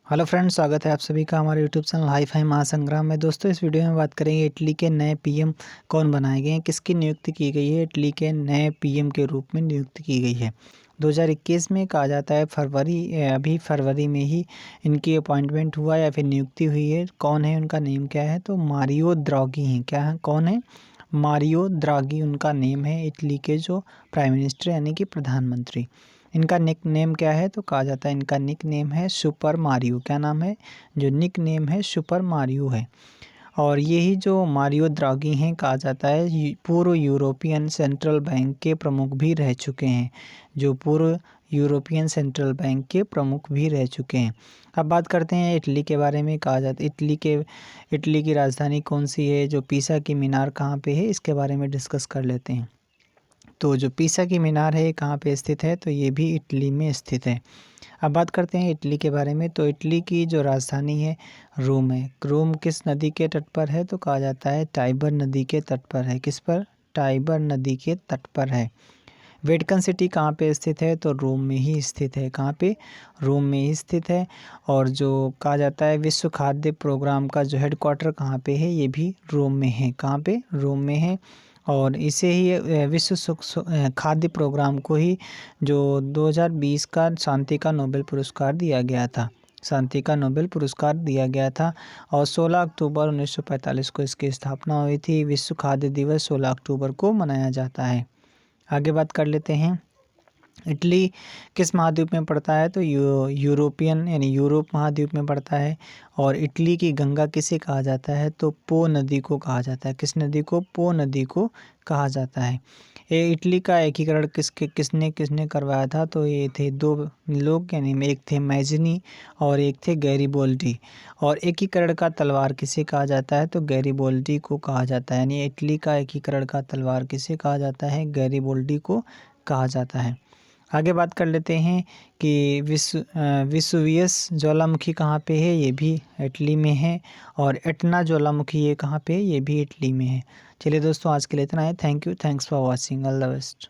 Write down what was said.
Hello friends, स्वागत है आप सभी का हमारे यूट्यूब चैनल हाई फाई महासंग्राम में। दोस्तों, इस वीडियो में बात करेंगे इटली के नए पीएम कौन बनाए गए हैं, किसकी नियुक्ति की गई है। इटली के नए पीएम के रूप में नियुक्ति की गई है 2021 में। कहा जाता है अभी फरवरी में ही इनकी अपॉइंटमेंट हुआ या फिर नियुक्ति हुई है। कौन है, उनका नेम क्या है, तो मारियो द्रागी हैं। क्या है, कौन है? मारियो द्रागी उनका नेम है, इटली के जो प्राइम मिनिस्टर यानी कि प्रधानमंत्री। इनका निक नेम क्या है, तो कहा जाता है इनका निक नेम है सुपर मारियो। क्या नाम है? जो निक नेम है सुपर मारियो है। और यही जो मारियो द्रागी हैं, कहा जाता है पूर्व यूरोपियन सेंट्रल बैंक के प्रमुख भी रह चुके हैं। जो पूर्व यूरोपियन सेंट्रल बैंक के प्रमुख भी रह चुके हैं। अब बात करते हैं इटली के बारे में। कहा जाता है इटली की राजधानी कौन सी है, जो पीसा की मीनार कहाँ पे है, इसके बारे में डिस्कस कर लेते हैं। तो जो पीसा की मीनार है कहाँ पे स्थित है, तो ये भी इटली में स्थित है। अब बात करते हैं इटली के बारे में। तो इटली की जो राजधानी है रोम है। रोम किस नदी के तट पर है, तो कहा जाता है टाइबर नदी के तट पर है। किस पर? टाइबर नदी के तट पर है। वेटिकन सिटी कहाँ पे स्थित है, तो रोम में ही स्थित है। कहाँ पे? रोम में ही स्थित है। और जो कहा जाता है विश्व खाद्य प्रोग्राम का जो हेडक्वार्टर कहाँ पे है, ये भी रोम में है। कहाँ पे? रोम में है। और इसे ही खाद्य प्रोग्राम को ही जो 2020 का शांति का नोबेल पुरस्कार दिया गया था। शांति का नोबेल पुरस्कार दिया गया था। और 16 अक्टूबर 1945 को इसकी स्थापना हुई थी। विश्व खाद्य दिवस 16 अक्टूबर को मनाया जाता है। आगे बात कर लेते हैं। इटली किस महाद्वीप में पड़ता है, तो यूरोपियन यानी यूरोप महाद्वीप में पड़ता है। और इटली की गंगा किसे कहा जाता है, तो पो नदी को कहा जाता है। किस नदी को? पो नदी को कहा जाता है। ये इटली का एकीकरण किसने किसने करवाया था, तो ये थे दो लोग, यानी एक थे मैजनी और एक थे गैरिबोल्डी। और एकीकरण का तलवार किसे कहा जाता है, तो गैरिबोल्डी को कहा जाता है। यानी इटली का एकीकरण का तलवार किसे कहा जाता है? गैरिबोल्डी को कहा जाता है। आगे बात कर लेते हैं कि विसुवियस ज्वालामुखी कहाँ पे है, ये भी इटली में है। और एटना ज्वालामुखी ये कहाँ पे है, ये भी इटली में है। चलिए दोस्तों, आज के लिए इतना है। Thank you, thanks for watching, all the best.